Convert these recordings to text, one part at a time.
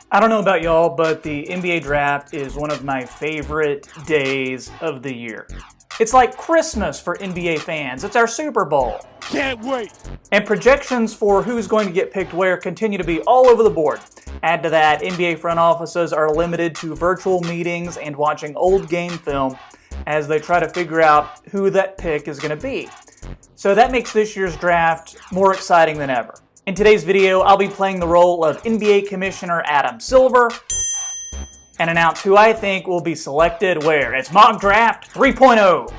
I don't know about y'all, but the NBA draft is one of my favorite days of the year. It's like Christmas for NBA fans. It's our Super Bowl. Can't wait. And projections for who's going to get picked where continue to be all over the board. Add to that, NBA front offices are limited to virtual meetings and watching old game film as they try to figure out who that pick is going to be. So that makes this year's draft more exciting than ever. In today's video, I'll be playing the role of NBA Commissioner Adam Silver and announce who I think will be selected where. It's Mock Draft 3.0.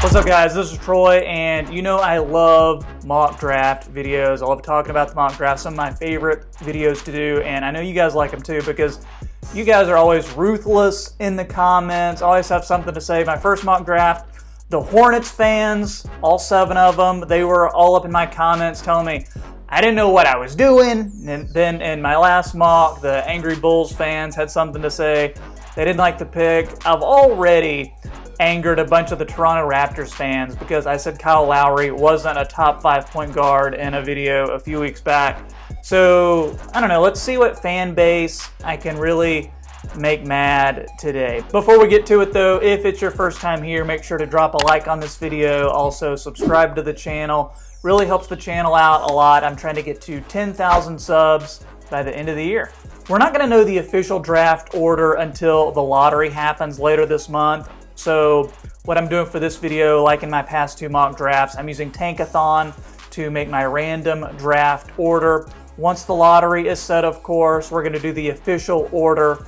What's up, guys? This is Troy, and you know I love mock draft videos. I love talking about the mock draft. Some of my favorite videos to do, and I know you guys like them too because you guys are always ruthless in the comments, always have something to say. My first mock draft, the Hornets fans, all 7 of them, they were all up in my comments telling me I didn't know what I was doing. And then in my last mock, the Angry Bulls fans had something to say. They didn't like the pick. I've already angered a bunch of the Toronto Raptors fans because I said Kyle Lowry wasn't a top 5 point guard in a video a few weeks back. So, I don't know, let's see what fan base I can really make mad today. Before we get to it though, if it's your first time here, make sure to drop a like on this video. Also, subscribe to the channel. Really helps the channel out a lot. I'm trying to get to 10,000 subs by the end of the year. We're not going to know the official draft order until the lottery happens later this month. So what I'm doing for this video, like in my past 2 mock drafts, I'm using Tankathon to make my random draft order. Once the lottery is set, of course, we're going to do the official order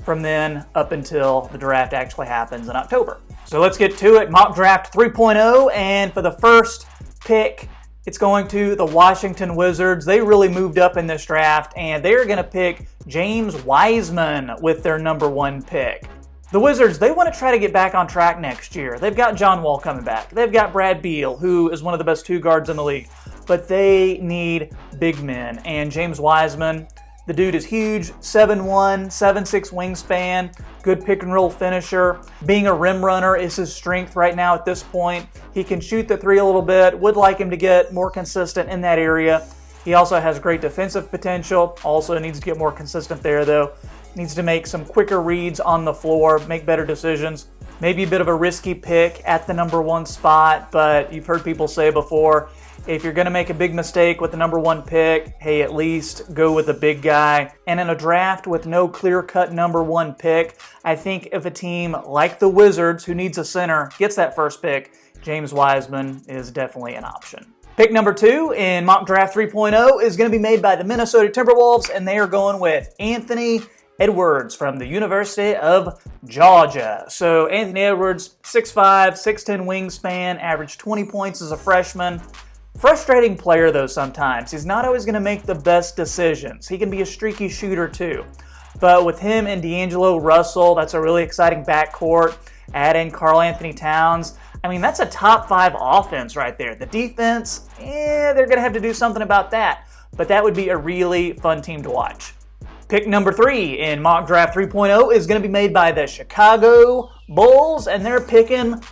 from then up until the draft actually happens in October. So let's get to it. Mock Draft 3.0, and for the first pick, it's going to the Washington Wizards. They really moved up in this draft, and they're going to pick James Wiseman with their number 1 pick. The Wizards, they want to try to get back on track next year. They've got John Wall coming back. They've got Brad Beal, who is one of the best 2 guards in the league. But they need big men, and James Wiseman, the dude is huge, 7'1", 7'6" wingspan, good pick and roll finisher. Being a rim runner is his strength right now at this point. He can shoot the 3 a little bit, would like him to get more consistent in that area. He also has great defensive potential, also needs to get more consistent there though. Needs to make some quicker reads on the floor, make better decisions. Maybe a bit of a risky pick at the number 1 spot, but you've heard people say before, if you're going to make a big mistake with the number 1 pick, hey, at least go with a big guy. And in a draft with no clear-cut number 1 pick, I think if a team like the Wizards, who needs a center, gets that first pick, James Wiseman is definitely an option. Pick number 2 in Mock Draft 3.0 is going to be made by the Minnesota Timberwolves, and they are going with Anthony Edwards from the University of Georgia. So Anthony Edwards, 6'5", 6'10" wingspan, averaged 20 points as a freshman. Frustrating player though sometimes. He's not always going to make the best decisions. He can be a streaky shooter too. But with him and D'Angelo Russell, that's a really exciting backcourt. Add in Karl Anthony Towns. I mean, that's a top 5 offense right there. The defense, they're going to have to do something about that. But that would be a really fun team to watch. Pick number 3 in Mock Draft 3.0 is going to be made by the Chicago Bulls, and they're picking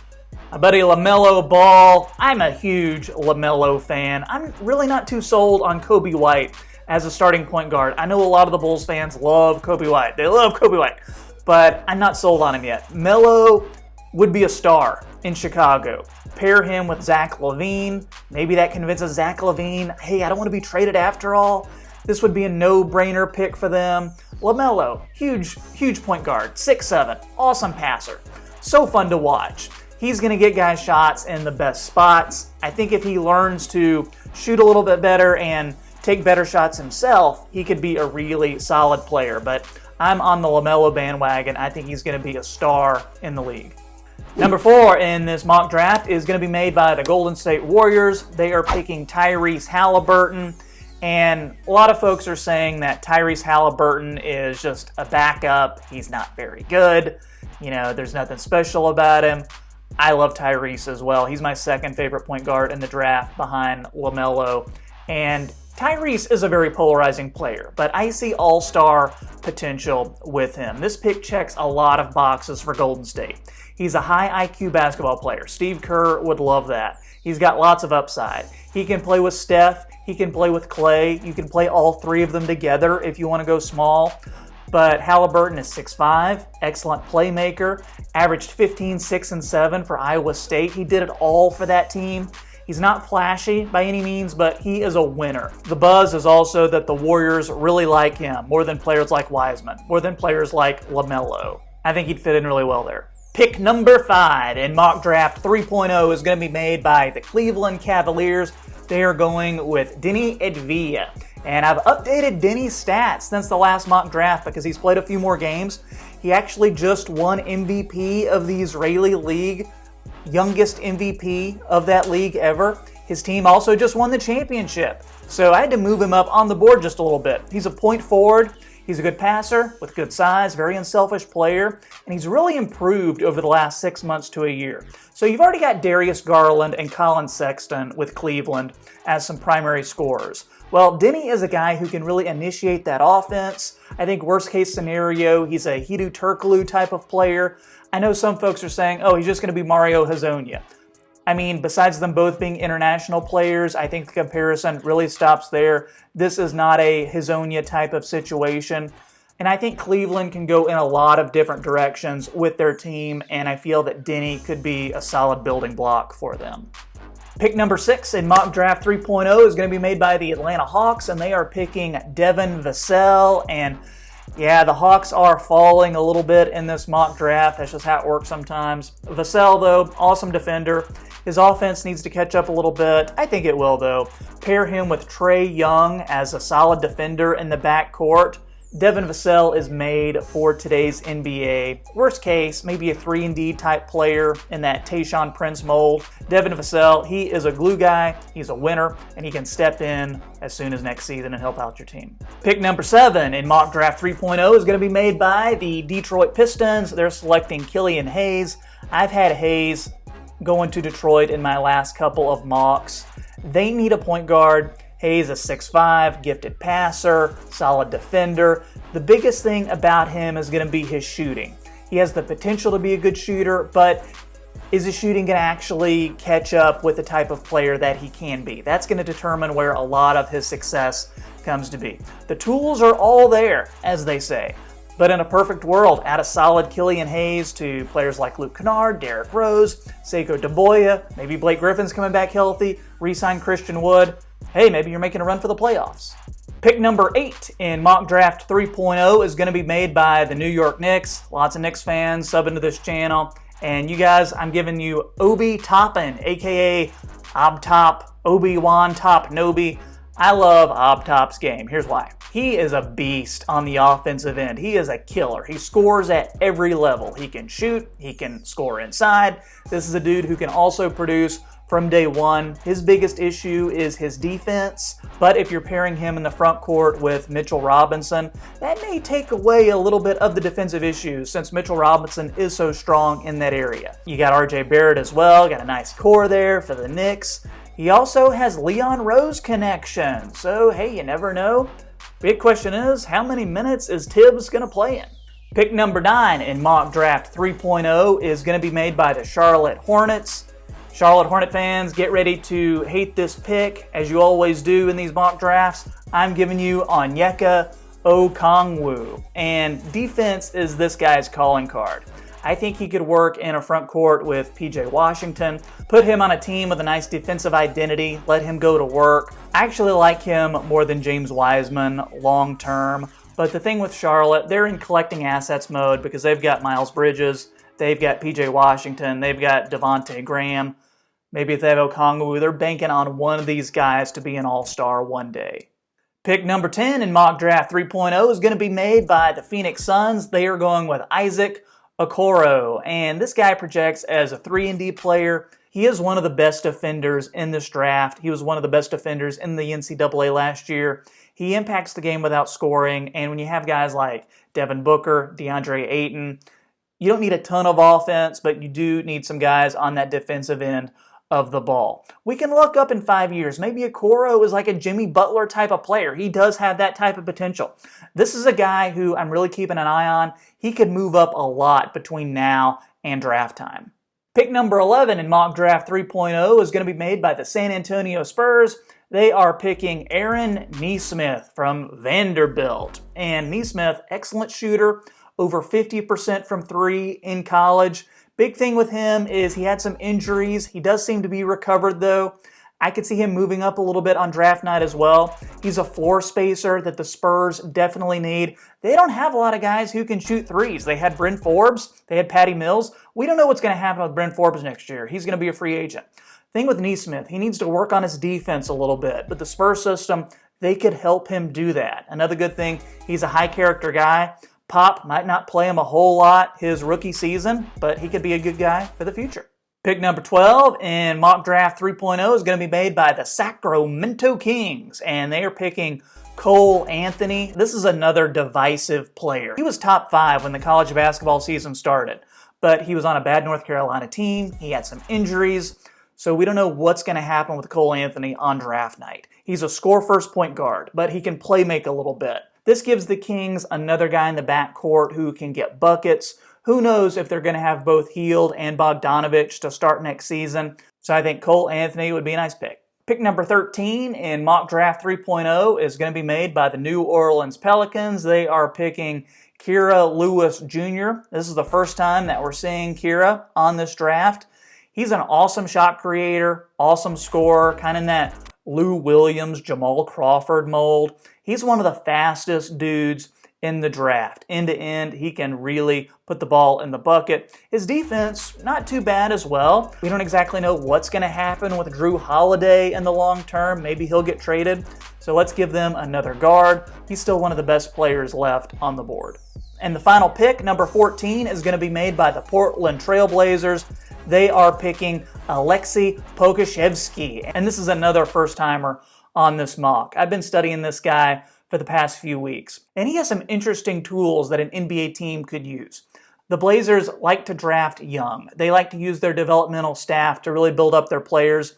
my buddy LaMelo Ball. I'm a huge LaMelo fan. I'm really not too sold on Kobe White as a starting point guard. I know a lot of the Bulls fans love Kobe White. They love Kobe White, but I'm not sold on him yet. Melo would be a star in Chicago. Pair him with Zach LaVine. Maybe that convinces Zach LaVine, hey, I don't want to be traded after all. This would be a no-brainer pick for them. LaMelo, huge point guard, 6'7", awesome passer. So fun to watch. He's going to get guys shots in the best spots. I think if he learns to shoot a little bit better and take better shots himself, he could be a really solid player. But I'm on the LaMelo bandwagon. I think he's going to be a star in the league. Number 4 in this mock draft is going to be made by the Golden State Warriors. They are picking Tyrese Haliburton. And a lot of folks are saying that Tyrese Haliburton is just a backup. He's not very good. You know, there's nothing special about him. I love Tyrese as well. He's my 2nd favorite point guard in the draft behind LaMelo. And Tyrese is a very polarizing player, but I see all-star potential with him. This pick checks a lot of boxes for Golden State. He's a high IQ basketball player. Steve Kerr would love that. He's got lots of upside. He can play with Steph. He can play with Clay. You can play all three of them together if you want to go small. But Haliburton is 6'5", excellent playmaker, averaged 15, 6, and 7 for Iowa State. He did it all for that team. He's not flashy by any means, but he is a winner. The buzz is also that the Warriors really like him, more than players like Wiseman, more than players like LaMelo. I think he'd fit in really well there. Pick number 5 in Mock Draft 3.0 is going to be made by the Cleveland Cavaliers. They are going with Deni Avdija. And I've updated Deni's stats since the last mock draft because he's played a few more games. He actually just won MVP of the Israeli League, youngest MVP of that league ever. His team also just won the championship. So I had to move him up on the board just a little bit. He's a point forward. He's a good passer with good size, very unselfish player, and he's really improved over the last 6 months to a year. So you've already got Darius Garland and Colin Sexton with Cleveland as some primary scorers. Well, Deni is a guy who can really initiate that offense. I think worst case scenario, he's a Hedo Turkoglu type of player. I know some folks are saying, oh, he's just going to be Mario Hezonja. I mean, besides them both being international players, I think the comparison really stops there. This is not a Hezonja type of situation. And I think Cleveland can go in a lot of different directions with their team, and I feel that Deni could be a solid building block for them. Pick number 6 in Mock Draft 3.0 is going to be made by the Atlanta Hawks, and they are picking Devin Vassell. And yeah, the Hawks are falling a little bit in this mock draft. That's just how it works sometimes. Vassell, though, awesome defender. His offense needs to catch up a little bit. I think it will, though. Pair him with Trae Young as a solid defender in the backcourt. Devin Vassell is made for today's NBA. Worst case, maybe a 3-and-D type player in that Tayshaun Prince mold. Devin Vassell, he is a glue guy, he's a winner, and he can step in as soon as next season and help out your team. Pick number 7 in Mock Draft 3.0 is going to be made by the Detroit Pistons. They're selecting Killian Hayes. I've had Hayes going to Detroit in my last couple of mocks. They need a point guard. Hayes is 6'5", gifted passer, solid defender. The biggest thing about him is going to be his shooting. He has the potential to be a good shooter, but is his shooting going to actually catch up with the type of player that he can be? That's going to determine where a lot of his success comes to be. The tools are all there, as they say. But in a perfect world, add a solid Killian Hayes to players like Luke Kennard, Derrick Rose, Sekou Doumbouya, maybe Blake Griffin's coming back healthy, re-sign Christian Wood. Hey, maybe you're making a run for the playoffs. Pick number 8 in Mock Draft 3.0 is going to be made by the New York Knicks. Lots of Knicks fans subbing to this channel. And you guys, I'm giving you Obi Toppin, a.k.a. Obtop, Obi-Wan Top Nobi. I love Obtop's game. Here's why. He is a beast on the offensive end. He is a killer. He scores at every level. He can shoot. He can score inside. This is a dude who can also produce from day one. His biggest issue is his defense, but if you're pairing him in the front court with Mitchell Robinson, that may take away a little bit of the defensive issues since Mitchell Robinson is so strong in that area. You got RJ Barrett as well, got a nice core there for the Knicks. He also has Leon Rose connection, so hey, you never know. Big question is, how many minutes is Tibbs going to play in? Pick number 9 in Mock Draft 3.0 is going to be made by the Charlotte Hornets. Charlotte Hornet fans, get ready to hate this pick, as you always do in these mock drafts. I'm giving you Onyeka Okongwu, and defense is this guy's calling card. I think he could work in a front court with PJ Washington, put him on a team with a nice defensive identity, let him go to work. I actually like him more than James Wiseman long term, but the thing with Charlotte, they're in collecting assets mode because they've got Miles Bridges, they've got PJ Washington, they've got Devontae Graham. Maybe if they have Okongwu, they're banking on one of these guys to be an all-star one day. Pick number 10 in Mock Draft 3.0 is going to be made by the Phoenix Suns. They are going with Isaac Okoro, and this guy projects as a 3-and-D player. He is one of the best defenders in this draft. He was one of the best defenders in the NCAA last year. He impacts the game without scoring, and when you have guys like Devin Booker, DeAndre Ayton, you don't need a ton of offense, but you do need some guys on that defensive end of the ball. We can look up in 5 years. Maybe Okoro is like a Jimmy Butler type of player. He does have that type of potential. This is a guy who I'm really keeping an eye on. He could move up a lot between now and draft time. Pick number 11 in Mock Draft 3.0 is going to be made by the San Antonio Spurs. They are picking Aaron Nesmith from Vanderbilt. And Nesmith, excellent shooter, over 50% from three in college. Big thing with him is he had some injuries. He does seem to be recovered though. I could see him moving up a little bit on draft night as well. He's a floor spacer that the Spurs definitely need. They don't have a lot of guys who can shoot threes. They had Bryn Forbes. They had Patty Mills. We don't know what's going to happen with Bryn Forbes next year. He's going to be a free agent. Thing with Nesmith, he needs to work on his defense a little bit. But the Spurs system, they could help him do that. Another good thing, he's a high character guy. Pop might not play him a whole lot his rookie season, but he could be a good guy for the future. Pick number 12 in Mock Draft 3.0 is going to be made by the Sacramento Kings, and they are picking Cole Anthony. This is another divisive player. He was top 5 when the college basketball season started, but he was on a bad North Carolina team. He had some injuries, so we don't know what's going to happen with Cole Anthony on draft night. He's a score-first point guard, but he can play make a little bit. This gives the Kings another guy in the backcourt who can get buckets. Who knows if they're going to have both Hield and Bogdanovich to start next season. So I think Cole Anthony would be a nice pick. Pick number 13 in Mock Draft 3.0 is going to be made by the New Orleans Pelicans. They are picking Kira Lewis Jr. This is the first time that we're seeing Kira on this draft. He's an awesome shot creator, awesome scorer, kind of in that Lou Williams, Jamal Crawford mold. He's one of the fastest dudes in the draft. End to end, he can really put the ball in the bucket. His defense, not too bad as well. We don't exactly know what's going to happen with Drew Holiday in the long term. Maybe he'll get traded. So let's give them another guard. He's still one of the best players left on the board. And the final pick, number 14, is going to be made by the Portland Trailblazers. They are picking Aleksej Pokusevski. And this is another first-timer on this mock. I've been studying this guy for the past few weeks. And he has some interesting tools that an NBA team could use. The Blazers like to draft young. They like to use their developmental staff to really build up their players.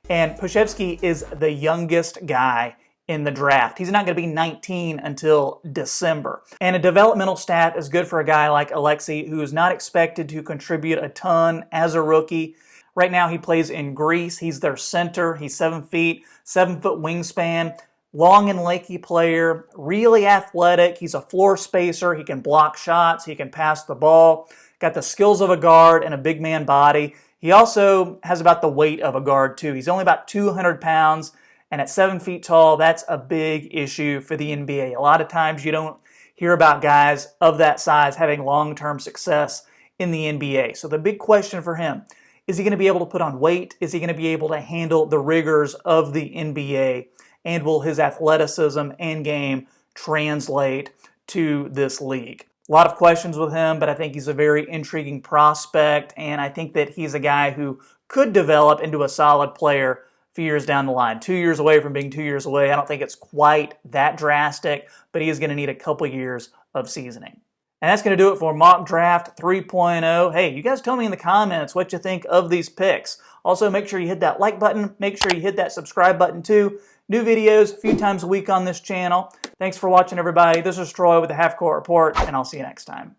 And Pokusevski is the youngest guy in the draft. He's not going to be 19 until December. And a developmental staff is good for a guy like Aleksej, who is not expected to contribute a ton as a rookie. Right now he plays in Greece. He's their center. He's 7 feet, 7-foot wingspan. Long and lanky player, really athletic. He's a floor spacer. He can block shots. He can pass the ball. Got the skills of a guard and a big man body. He also has about the weight of a guard too. He's only about 200 pounds, and at 7 feet tall, that's a big issue for the NBA. A lot of times you don't hear about guys of that size having long-term success in the NBA. So the big question for him, is he going to be able to put on weight? Is he going to be able to handle the rigors of the NBA? And will his athleticism and game translate to this league? A lot of questions with him, but I think he's a very intriguing prospect, and I think that he's a guy who could develop into a solid player a few years down the line. 2 years away from being 2 years away. I don't think it's quite that drastic, but he is going to need a couple years of seasoning. And that's going to do it for Mock Draft 3.0. Hey, you guys tell me in the comments what you think of these picks. Also, make sure you hit that like button. Make sure you hit that subscribe button too. New videos a few times a week on this channel. Thanks for watching, everybody. This is Troy with the Half Court Report, and I'll see you next time.